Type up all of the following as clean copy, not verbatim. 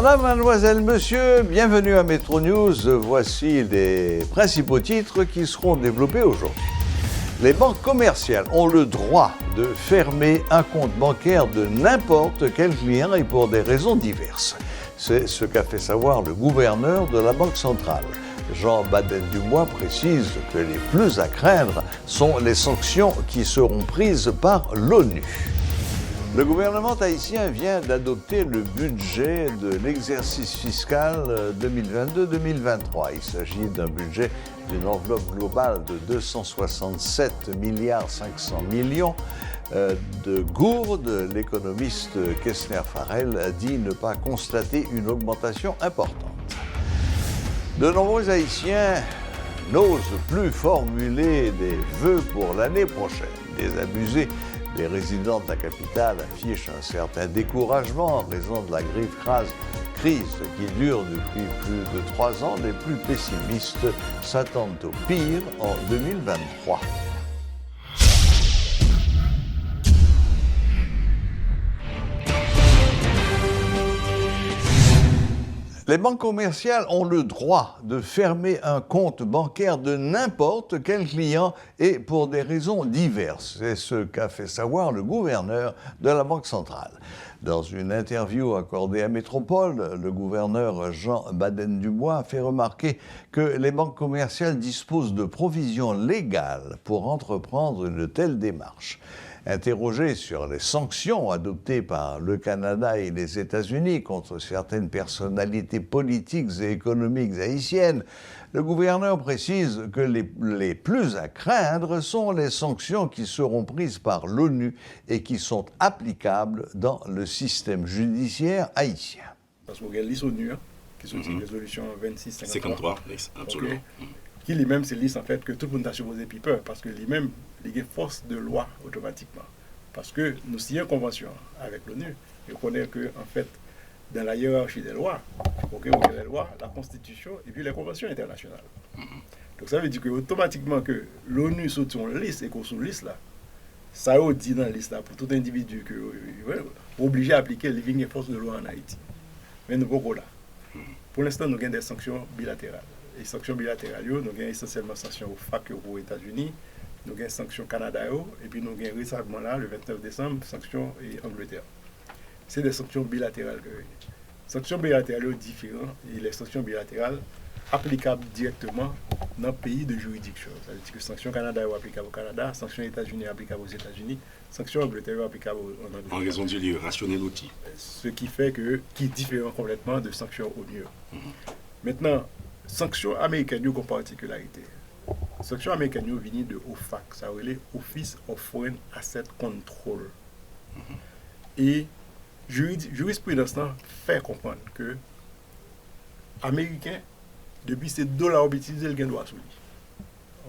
Madame, mademoiselle, monsieur, bienvenue à Metro News. Voici les principaux titres qui seront développés aujourd'hui. Les banques commerciales ont le droit de fermer un compte bancaire de n'importe quel client et pour des raisons diverses. C'est ce qu'a fait savoir le gouverneur de la Banque centrale. Jean Baden-Dubois précise que les plus à craindre sont les sanctions qui seront prises par l'ONU. Le gouvernement haïtien vient d'adopter le budget de l'exercice fiscal 2022-2023. Il s'agit d'un budget d'une enveloppe globale de 267 milliards 500 millions de gourdes. L'économiste Kessner Farrell dit ne pas constater une augmentation importante. De nombreux Haïtiens n'osent plus formuler des vœux pour l'année prochaine. Désabusés, les résidents de la capitale affichent un certain découragement en raison de la crise qui dure depuis plus de 3 ans. Les plus pessimistes s'attendent au pire en 2023. Les banques commerciales ont le droit de fermer un compte bancaire de n'importe quel client et pour des raisons diverses. C'est ce qu'a fait savoir le gouverneur de la Banque centrale. Dans une interview accordée à Métropole, le gouverneur Jean Baden-Dubois a fait remarquer que les banques commerciales disposent de provisions légales pour entreprendre une telle démarche. Interrogé sur les sanctions adoptées par le Canada et les États-Unis contre certaines personnalités politiques et économiques haïtiennes, le gouverneur précise que les plus à craindre sont les sanctions qui seront prises par l'ONU et qui sont applicables dans le système judiciaire haïtien. Parce qu'on regarde l'ONU, qui sont une résolution 2653, absolument. Okay. Qui lui-même, c'est liste en fait que tout le monde a supposé peur, parce que lui-même, il a force de loi automatiquement. Parce que nous signons une convention avec l'ONU, et on connaît que, en fait, dans la hiérarchie des lois, okay, on a les lois, la Constitution et puis les conventions internationales. Donc ça veut dire que automatiquement que l'ONU saute sur une liste et qu'on sous liste là, ça veut dire dans la liste là pour tout individu que obligé à appliquer les forces de loi en Haïti. Mais nous ne là. Pour l'instant, nous avons des sanctions bilatérales. Les sanctions bilatérales, nous avons essentiellement sanctions au FAC aux États-Unis, nous avons sanctions Canada, et puis nous avons récemment là, le 29 décembre, sanctions Angleterre. C'est des sanctions bilatérales. Sanctions bilatérales différentes, et les sanctions bilatérales applicables directement dans le pays de juridiction. C'est-à-dire que sanctions Canada applicables au Canada, sanctions États-Unis applicables aux États-Unis, sanctions Angleterre applicables en Angleterre. En raison du lieu, rationner l'outil. Ce qui fait qui est différent complètement de sanctions ONU. Maintenant, sanctions américaines ont une particularité. Sanctions américaines viennent de OFAC, ça veut dire Office of Foreign Asset Control. Et jurisprudence fait comprendre que Américains, depuis ces dollars utilisés, ils ont droit sur lui.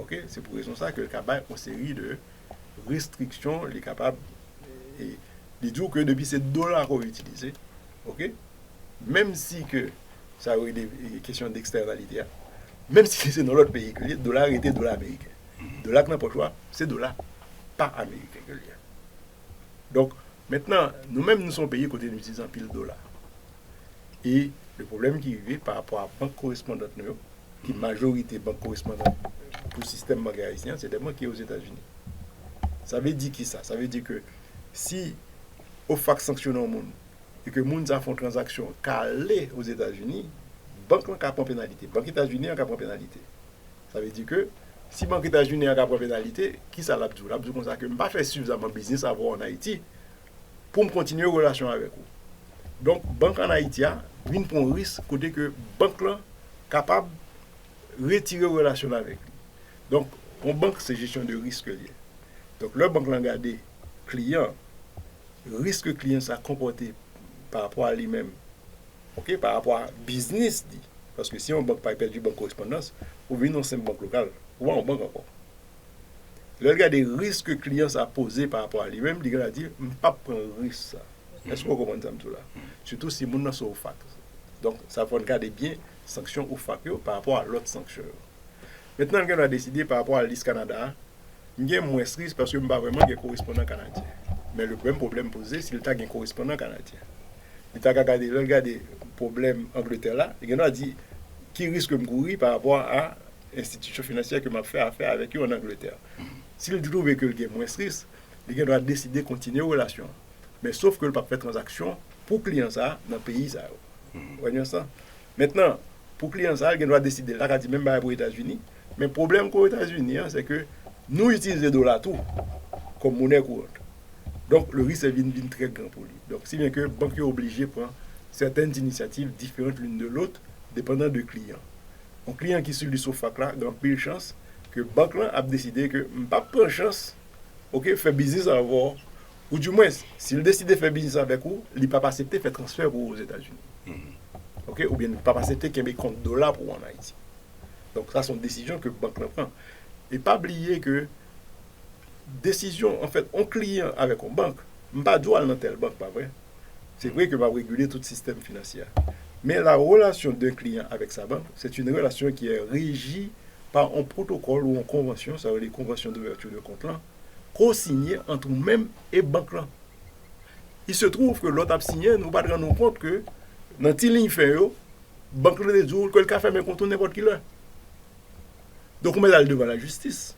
Okay? C'est pour raison ça que le CABA une série de restrictions, les capables et les dire que depuis ces dollars utilisés, okay? Même si que ça aurait des questions d'externalité, même si c'est dans l'autre pays que le dollar était dollar américain. Dollar n'a pas le choix, c'est dollar pas américain que le Donc maintenant, nous-mêmes nous sommes payés côté nous utilisons pile dollars. Et le problème qui arrive par rapport à la banque correspondante, qui est majorité banque correspondante pour le système bancaire haïtien, c'est des banques qui sont aux États-Unis. Ça veut dire qui ça? Ça veut dire que si OFAC sanctionne au monde et que le monde a fait une transaction calée aux États-Unis, banque n'a pas de pénalité. Banque États-Unis n'a pas de pénalité. Ça veut dire que si banque États-Unis n'a pas de pénalité, qui ça l'a dit? L'a dit comme ça que je ne pas faire suffisamment de business à avoir en Haïti pour me continuer une relation avec vous. Donc, banque en Haïti a une pour un risque côté que banque là capable de retirer relation avec lui. Donc, une banque c'est gestion de risque lié. Donc, le banque l'a regardé client, risque client ça comporté par rapport à lui-même. OK, par rapport à business dit. Parce que si on banque pas perdu banque correspondance, ou venir dans une banque locale, ou en banque encore. Le regard des risques client ça posé par rapport à lui-même, il a dit pas prendre risque ça. Est-ce que vous comprenez ça tout là? Surtout si mon nom sont au FAC. Donc ça faut regarder bien sanctions au FAC par rapport à l'autre sanction. Maintenant on a décidé par rapport à l'IS Canada, il y a moins risque parce que je ne pas vraiment un correspondant canadien. Mais le même problème posé, c'est le tag un correspondant canadien. Il t'a regardé problème Angleterre là, il a dit qui risque de courir par rapport à l'institution financière que m'a fait affaire avec eux en Angleterre. S'il trouve que le gain moins risque, il doit décider de continuer la relation. Mais sauf que le pas fait transaction pour client ça dans le pays ça. Vous voyez ça? Maintenant, pour client ça, il doit décider là, il dit même pas pour les États-Unis. Mais le problème qu'aux États-Unis, c'est que nous utilisons le dollar tout comme monnaie courante. Donc le risque est très grand pour lui. Donc si bien que la banque est obligée de prendre certaines initiatives différentes l'une de l'autre, dépendant du client. Un client qui suit le SOFAC là, il y a plus de chance que la banque là a décidé que je ne pas prendre chance, ok, faire business avec vous, ou du moins, s'il décide de faire business avec vous, il ne peut pas accepter de faire transfert aux États-Unis. Ok, ou bien il ne peut pas accepter qu'il y ait des comptes dollars pour en Haïti. Donc ça, c'est une décision que la banque prend. Et pas oublier que décision, en fait, un client avec une banque, je ne pas droit dans telle banque, pas vrai. C'est vrai que va réguler tout le système financier. Mais la relation d'un client avec sa banque, c'est une relation qui est régie par un protocole ou une convention, ça veut dire les conventions d'ouverture de compte là, co-signé entre nous-mêmes et banque là. Il se trouve que l'autre a signé, nous ne pas rendre compte que dans la ligne fait, banque là dit que le café met compte n'importe qui là. Donc on met ça devant la justice.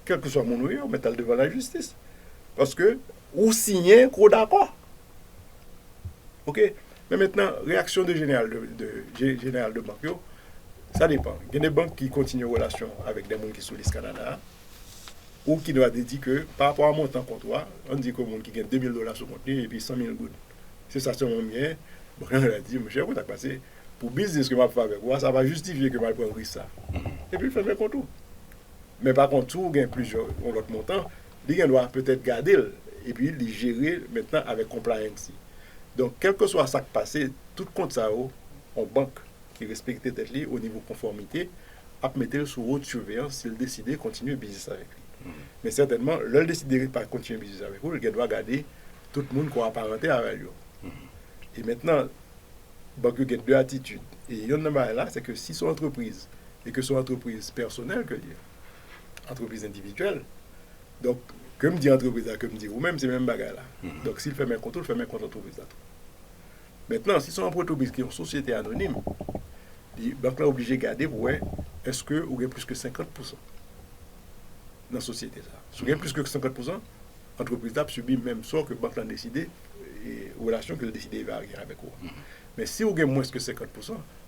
Quel que soit mon nom, on met ça devant la justice. Parce que ou signé, qu'on d'accord. OK? Mais maintenant, réaction de général de banque, ça dépend. Il y a des banques qui continuent relation avec des gens qui sont les Canada ou qui doivent dire que par rapport à mon montant comptoir, on dit que les gens qui gagnent $2,000 sur compte et puis 100 000 gouttes. C'est ça, c'est mon bien. Bon, on a dit, monsieur, vous avez passé pour business que je vais faire avec moi, ça va justifier que je vais prendre ça. Et puis, il fait mes comptes. Mais par contre, tout gagne plusieurs autres montants, il doit peut-être garder et puis les gérer maintenant avec compliance. Donc, quel que soit ça qui passe, tout compte ça en banque qui respecte tête au niveau conformité, à mettre sous haute surveillance s'il décide de continuer le business avec lui. Mais certainement, l'on décide de pas continuer le business avec lui, il doit garder tout le monde qui est apparenté avec lui. Et maintenant, la banque a deux attitudes. Et il y a une là, c'est que si son entreprise, et que son entreprise personnelle, que entreprise individuelle, donc, comme dit entreprise, comme dit vous-même, c'est le même bagage là. Donc, s'il fait mes comptes, il fait mes comptes entreprise là. Maintenant, si c'est une entreprise qui est une société anonyme, la banque est obligée de garder pour est-ce que vous avez plus que 50% dans la société. Si vous avez plus que 50%, l'entreprise a subi même sort que la banque a décidé et relation que le décidé va arriver avec vous. Mais si vous avez moins que 50%,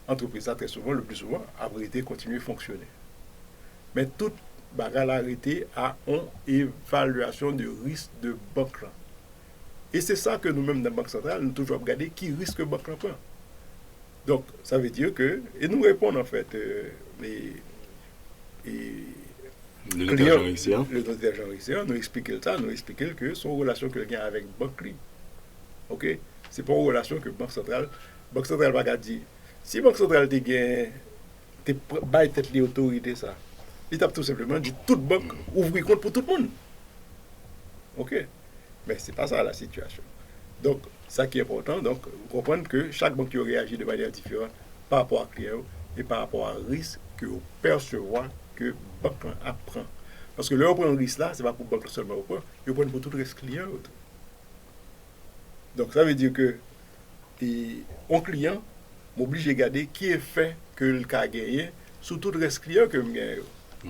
l'entreprise a très souvent, le plus souvent, a été continuer à fonctionner. Mais toute bagarre arrêté à une évaluation de risque de banque. Et c'est ça que nous-mêmes dans la Banque centrale, nous toujours regarder qui risque banque prend. Donc, ça veut dire que, et nous répondons en fait, le notaire Jean-Richard. Le notaire Jean-Richard nous explique ça, nous explique que son relation que gagne avec banque lui. OK? C'est pas une relation que Banque centrale va dire. Si Banque centrale te gagne, te baille tête les autorités ça. Il tape tout simplement dit toute banque ouvre compte pour tout le monde. OK? Mais c'est pas ça la situation. Donc, ça qui est important, donc, comprendre que chaque banque réagit de manière différente par rapport à client et par rapport à risque que vous percevez que la banque apprend. Parce que le prend risque là, ce n'est pas pour la banque seulement, il prend pour tout le reste client. Donc, ça veut dire que un client m'oblige de garder qui est fait que le cas gagné sur tout le reste client que je gagne.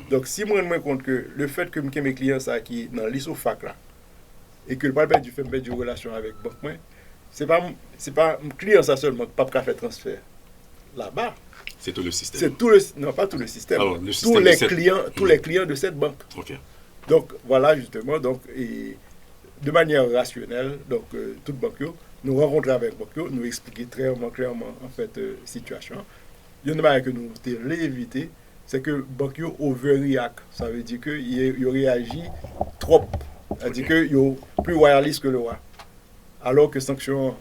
Donc, si je me rends compte que le fait que mes clients ça qui est dans la liste au FAC là, et que le parlement du fait une relation avec la banque, c'est pas un client ça seulement, pas de faire transfert. Là-bas, c'est tout le système. C'est tout le, non, pas tout le système. Alors, le système tous les clients de cette banque. Okay. Donc, voilà justement, donc, et de manière rationnelle, donc, toute banque, nous rencontrons avec la banque, nous expliquer très clairement, en fait, situation. Il y a une manière que nous devons éviter, c'est que la banque overreact. Ça veut dire qu'il réagit trop. C'est-à-dire qu'il y a plus wireless que le roi. Alors que sanction,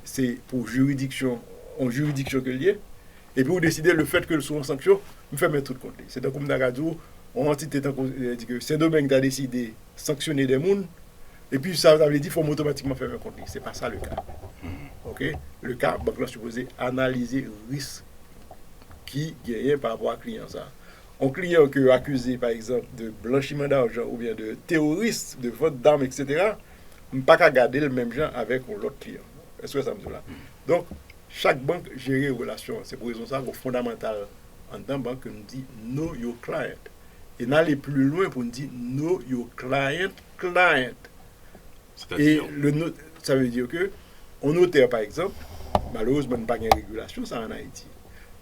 c'est pour juridiction, en juridiction que lié. Et puis vous décidez le fait que le soit en sanction, vous faites mettre tout compte. C'est donc comme dans la radio, on entité dit que Saint-Domingue a décidé de sanctionner des gens, et puis ça veut dire qu'il faut automatiquement faire un compte. Ce n'est pas ça le cas. OK? Le cas, la banque est supposée analyser le risque qui gagne par rapport à client. Un client qui est accusé, par exemple, de blanchiment d'argent ou bien de terroriste, de vente d'armes, etc., ne peut pas garder le même genre avec l'autre client. Est-ce que ça me dit là? Donc, chaque banque gère les relations. C'est pour raison ça qu'au fondamental, en tant que banque, nous dit know your client. Et n'aller plus loin pour nous dire know your client. Et ça veut dire que, on notaire par exemple, malheureusement, pas de régulation, ça en Haïti.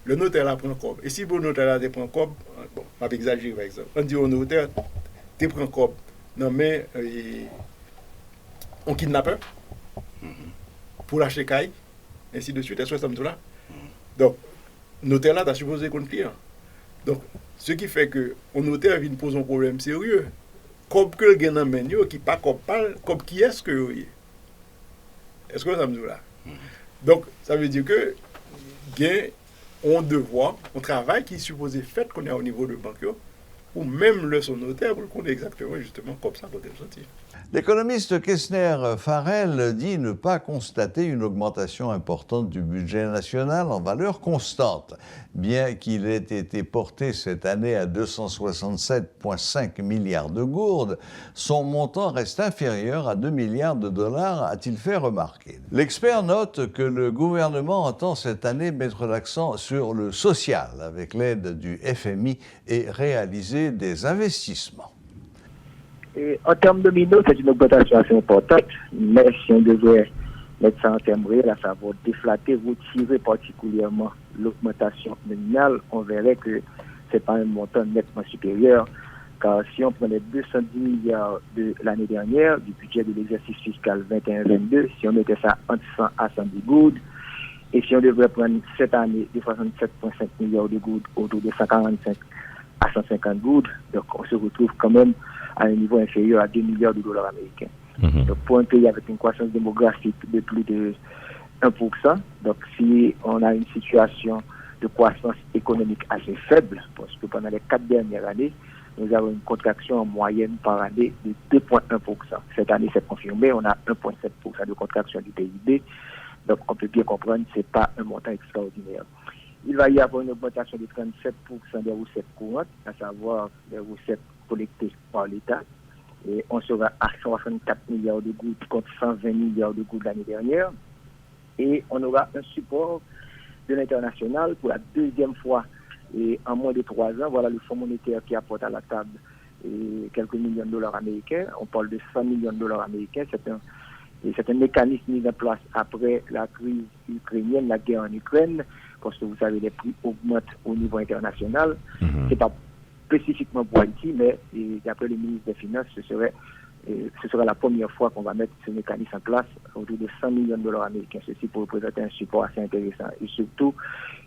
Le notaire là prend cob. Et si le notaire là prend cob, bon, on va exagérer par exemple. On dit au notaire, tu prends cob. Non mais, on kidnappeur pour lâcher caille, ainsi de suite, est-ce que ça me dit là? Donc, notaire là, tu as supposé contre client. Donc, ce qui fait que on notaire vient poser un problème sérieux. Comme que le gain en main, qui pas comme parle, comme qui est-ce que vous est? Est-ce que ça me dit là? Donc, ça veut dire que gain on devoir, un travail qui est supposé fait qu'on est au niveau de banque, ou même le son notaire, pour qu'on est exactement justement comme ça, côté sortir. L'économiste Kessner Farrell dit ne pas constater une augmentation importante du budget national en valeur constante. Bien qu'il ait été porté cette année à 267,5 milliards de gourdes, son montant reste inférieur à 2 milliards de dollars, a-t-il fait remarquer. L'expert note que le gouvernement entend cette année mettre l'accent sur le social avec l'aide du FMI et réaliser des investissements. Et en termes nominaux, c'est une augmentation assez importante, mais si on devait mettre ça en termes réels, à savoir déflater, retirer particulièrement l'augmentation nominale, on verrait que ce n'est pas un montant nettement supérieur, car si on prenait 210 milliards de l'année dernière, du budget de l'exercice fiscal 21-22, si on mettait ça entre 100 à 110 gouttes, et si on devrait prendre cette année de 67,5 milliards de gouttes autour de 145 à 150 gouttes, donc on se retrouve quand même à un niveau inférieur à 2 milliards de dollars américains. Donc pour un pays avec une croissance démographique de plus de 1%, donc si on a une situation de croissance économique assez faible, parce que pendant les 4 dernières années, nous avons une contraction en moyenne par année de 2,1%. Cette année, c'est confirmé, on a 1,7% de contraction du PIB, donc on peut bien comprendre que ce n'est pas un montant extraordinaire. Il va y avoir une augmentation de 37% des recettes courantes, à savoir des recettes collectées par l'État. Et on sera à 64 milliards de gouttes contre 120 milliards de gouttes l'année dernière. Et on aura un support de l'international pour la deuxième fois et en moins de 3 ans. Voilà le Fonds monétaire qui apporte à la table quelques millions de dollars américains. On parle de 100 millions de dollars américains. C'est un mécanisme mis en place après la crise ukrainienne, la guerre en Ukraine, parce que vous savez, les prix augmentent au niveau international. C'est pas spécifiquement pour Haïti, mais d'après le ministre des Finances, ce sera la première fois qu'on va mettre ce mécanisme en place autour de 100 millions de dollars américains. Ceci pour représenter un support assez intéressant. Et surtout,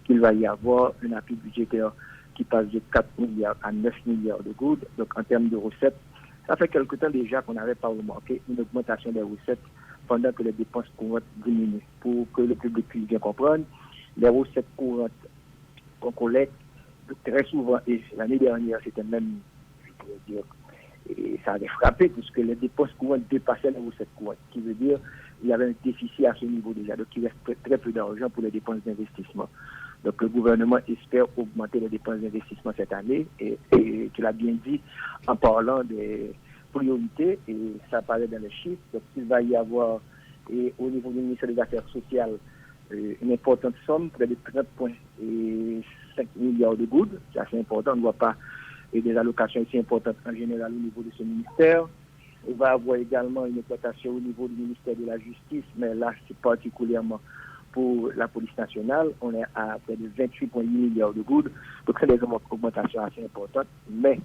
qu'il va y avoir un appui budgétaire qui passe de 4 milliards à 9 milliards de gouttes. Donc, en termes de recettes, ça fait quelque temps déjà qu'on n'avait pas remarqué une augmentation des recettes pendant que les dépenses courantes diminuent. Pour que le public puisse bien comprendre, les recettes courantes qu'on collecte très souvent, et l'année dernière, c'était même, je pourrais dire, et ça avait frappé puisque les dépenses courantes dépassaient les recettes courantes, ce qui veut dire qu'il y avait un déficit à ce niveau déjà, donc il reste très peu d'argent pour les dépenses d'investissement. Donc le gouvernement espère augmenter les dépenses d'investissement cette année, et tu l'as bien dit en parlant des priorités, et ça apparaît dans les chiffres. Donc il va y avoir, et au niveau du ministère des Affaires sociales, une importante somme, près de 30,5 milliards de gouttes. C'est assez important, on ne voit pas des allocations aussi importantes en général au niveau de ce ministère. On va avoir également une augmentation au niveau du ministère de la Justice, mais là, c'est particulièrement pour la police nationale. On est à près de 28,8 milliards de gouttes. Donc, c'est des augmentations assez importantes, mais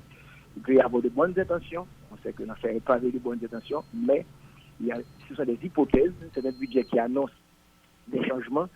il peut y avoir de bonnes intentions. On sait que l'affaire n'est pas avec de bonnes intentions, mais ce sont des hypothèses. C'est un budget qui annonce des changements,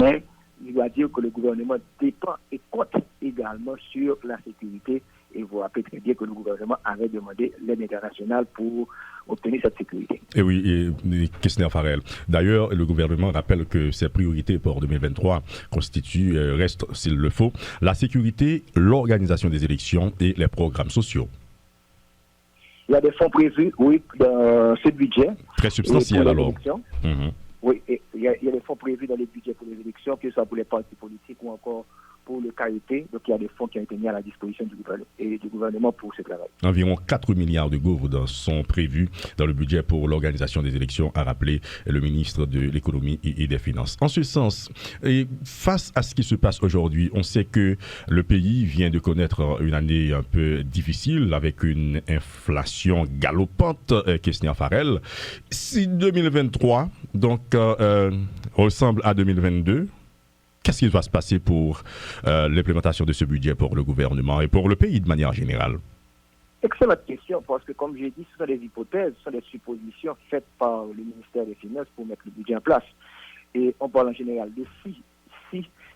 mais il doit dire que le gouvernement dépend et compte également sur la sécurité. Et vous rappelez très bien que le gouvernement avait demandé l'aide internationale pour obtenir cette sécurité. Et oui, et Kessner Farrell. D'ailleurs, le gouvernement rappelle que ses priorités pour 2023 restent, s'il le faut, la sécurité, l'organisation des élections et les programmes sociaux. Il y a des fonds prévus, oui, dans ce budget. Très substantiel alors. Oui, et il y a des fonds prévus dans les budgets pour les élections, que ce soit pour les partis politiques ou encore pour le carité. Donc il y a des fonds qui ont été mis à la disposition du gouvernement pour ce travail. Environ 4 milliards de gourdes sont prévus dans le budget pour l'organisation des élections, a rappelé le ministre de l'économie et des finances. En ce sens, et face à ce qui se passe aujourd'hui, on sait que le pays vient de connaître une année un peu difficile avec une inflation galopante, Kesnia Farel. Si 2023 donc ressemble à 2022, qu'est-ce qui va se passer pour l'implémentation de ce budget pour le gouvernement et pour le pays de manière générale? Excellente question, parce que comme j'ai dit, ce sont des hypothèses, ce sont des suppositions faites par le ministère des Finances pour mettre le budget en place. Et on parle en général de si.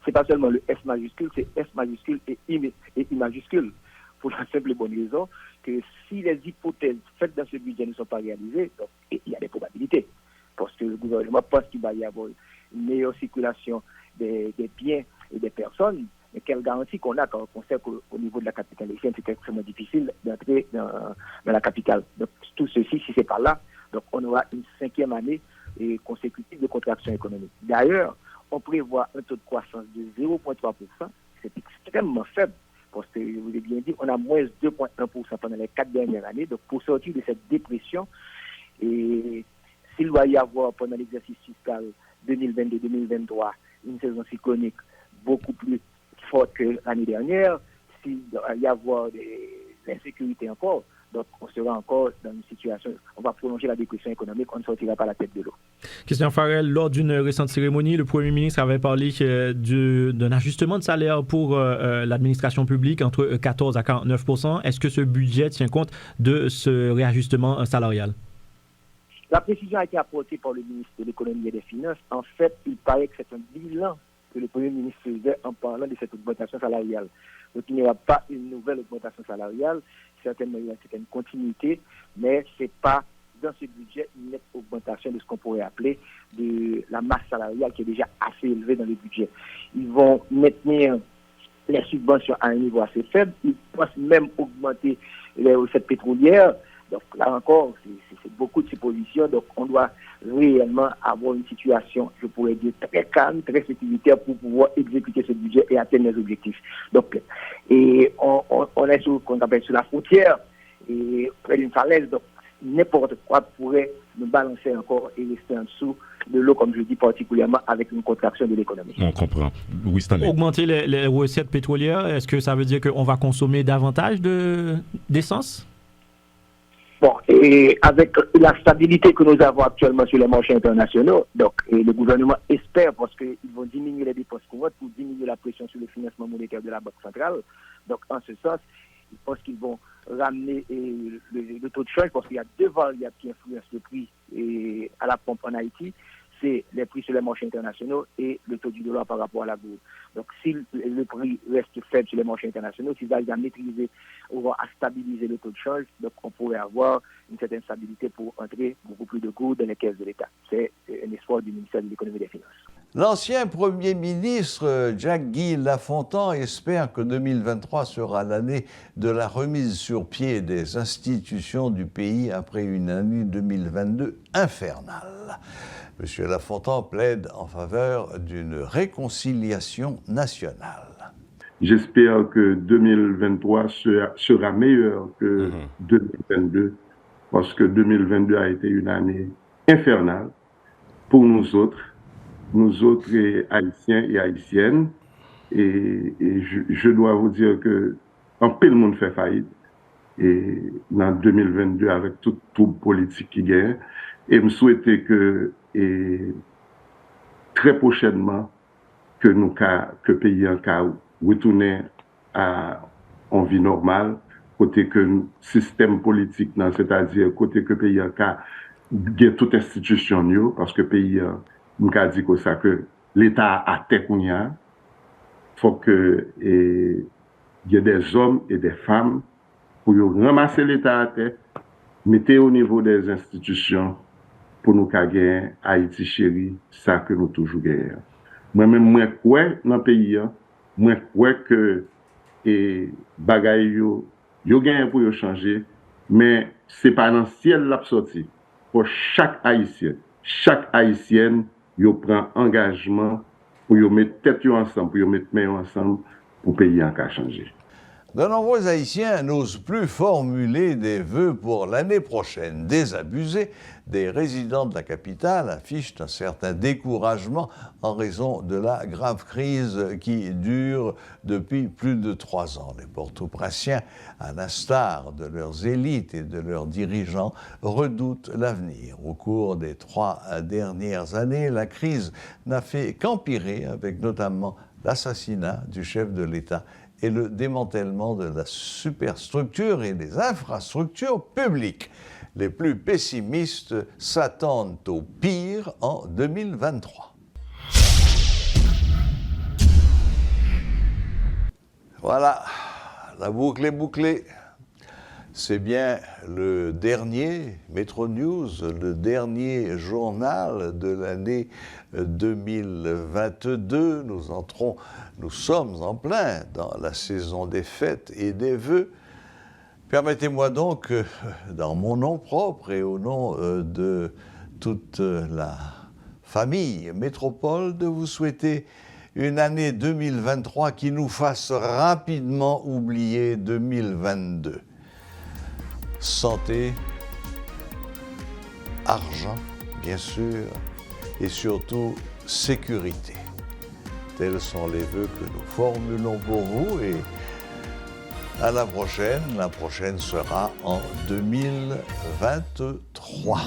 C'est pas seulement le S majuscule, c'est S majuscule et I majuscule. Pour la simple et bonne raison que si les hypothèses faites dans ce budget ne sont pas réalisées, donc, il y a des probabilités. Parce que le gouvernement pense qu'il va y avoir une meilleure circulation des biens et des personnes. Mais quelle garantie qu'on a quand on sait qu'au niveau de la capitale haïtienne, c'est extrêmement difficile d'entrer dans la capitale. Donc tout ceci, si c'est pas là, donc on aura une 5e année consécutive de contraction économique. D'ailleurs, on prévoit un taux de croissance de 0,3%. C'est extrêmement faible. Parce que, je vous l'ai bien dit, on a moins 2,1% pendant les 4 dernières années. Donc, pour sortir de cette dépression, et s'il va y avoir pendant l'exercice fiscal 2022-2023 une saison cyclonique beaucoup plus forte que l'année dernière, s'il va y avoir de l'insécurité encore, donc on sera encore dans une situation, on va prolonger la dépression économique, on ne sortira pas la tête de l'eau. Christian Farel, lors d'une récente cérémonie, le Premier ministre avait parlé d'un ajustement de salaire pour l'administration publique entre 14 à 49%. Est-ce que ce budget tient compte de ce réajustement salarial? La précision a été apportée par le ministre de l'économie et des finances. En fait, il paraît que c'est un bilan que le Premier ministre faisait en parlant de cette augmentation salariale. Donc il n'y aura pas une nouvelle augmentation salariale, certainement il y a une certaine continuité, mais ce n'est pas dans ce budget une nette augmentation de ce qu'on pourrait appeler de la masse salariale qui est déjà assez élevée dans le budget. Ils vont maintenir les subventions à un niveau assez faible, ils pensent même augmenter les recettes pétrolières. Donc là encore, c'est beaucoup de suppositions. Donc on doit réellement avoir une situation, je pourrais dire, très calme, très sécuritaire pour pouvoir exécuter ce budget et atteindre les objectifs. Donc, et on est sur, qu'on appelle sur la frontière et près d'une falaise. Donc n'importe quoi pourrait nous balancer encore et rester en dessous de l'eau, comme je dis, particulièrement avec une contraction de l'économie. On comprend. Oui, Stanley. Augmenter les recettes pétrolières, est-ce que ça veut dire qu'on va consommer davantage d'essence? Bon, et avec la stabilité que nous avons actuellement sur les marchés internationaux, donc et le gouvernement espère, parce qu'ils vont diminuer les dépenses courantes pour diminuer la pression sur le financement monétaire de la Banque centrale. Donc, en ce sens, ils pensent qu'ils vont ramener le taux de change, parce qu'il y a 2 variables qui influencent le prix à la pompe en Haïti. C'est les prix sur les marchés internationaux et le taux du dollar par rapport à la bourse. Donc, si le prix reste faible sur les marchés internationaux, s'ils arrivent à maîtriser ou à stabiliser le taux de change, donc on pourrait avoir une certaine stabilité pour entrer beaucoup plus de cours dans les caisses de l'État. C'est un espoir du ministère de l'Économie et des Finances. L'ancien Premier ministre Jacques-Guy Lafontant espère que 2023 sera l'année de la remise sur pied des institutions du pays après une année 2022 infernale. M. Lafontant plaide en faveur d'une réconciliation nationale. J'espère que 2023 sera meilleur que 2022, parce que 2022 a été une année infernale pour nous autres Haïtiens et Haïtiennes. Et je dois vous dire que un peu le monde fait faillite. Et dans 2022, avec toute troupe politique qui gagne, et me souhaiter que très prochainement que le pays en cas retourner à une vie normale, côté que le système politique, c'est-à-dire côté que le pays en cas gagne toute institution, parce que le pays nous a dit que l'État a tête qu'on y a, faut que il y ait des hommes et des femmes pour ramasser l'État à tête, mettre au niveau des institutions pour nous gagner Haïti chéri, ça que nous toujours gagnons. Moi-même, moi, quoi dans le pays, moi, quoi que bagaille yo gagne pour changer, mais c'est pas dans le ciel la sortie. Pour chaque Haïtienne, yo prend engagement pour yo mettre tête ensemble, pour yo mettre main ensemble, pour pays en cas changé. De nombreux Haïtiens n'osent plus formuler des vœux pour l'année prochaine. Désabusés, des résidents de la capitale affichent un certain découragement en raison de la grave crise qui dure depuis plus de 3 ans. Les Port-au-Prinциens, à l'instar de leurs élites et de leurs dirigeants, redoutent l'avenir. Au cours des 3 dernières années, la crise n'a fait qu'empirer, avec notamment l'assassinat du chef de l'État et le démantèlement de la superstructure et des infrastructures publiques. Les plus pessimistes s'attendent au pire en 2023. Voilà, la boucle est bouclée. C'est bien le dernier Métro News, le dernier journal de l'année 2022. Nous sommes en plein dans la saison des fêtes et des vœux. Permettez-moi donc, dans mon nom propre et au nom de toute la famille Métropole, de vous souhaiter une année 2023 qui nous fasse rapidement oublier 2022. Santé, argent, bien sûr, et surtout sécurité. Tels sont les vœux que nous formulons pour vous et à la prochaine. La prochaine sera en 2023.